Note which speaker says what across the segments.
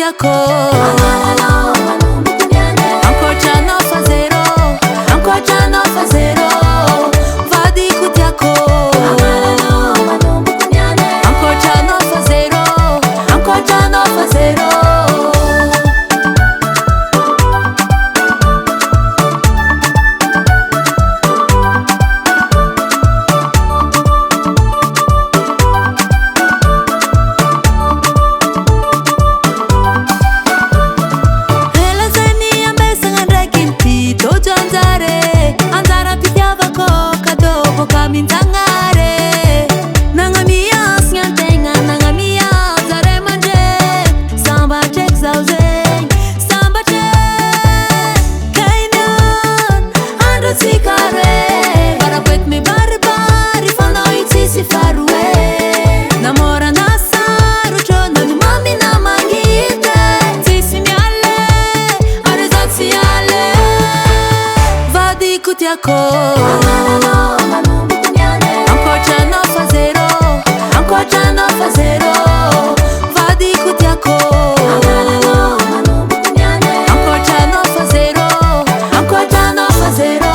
Speaker 1: tiako ankoatra anao fa zero, ankoatra anao fa zero, vadiko tiako ankoatra anao fa zero, ankoatra anao fa zero. Tiako ankoatra anao fa zero, ankoatra anao fa zero, vadiko tiako ankoatra anao fa zero, ankoatra anao fa zero.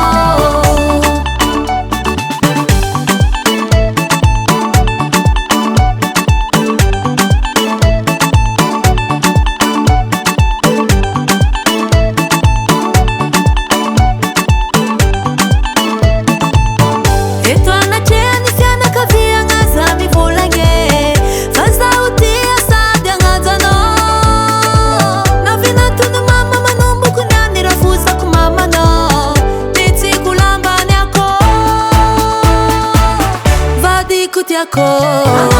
Speaker 1: Tiako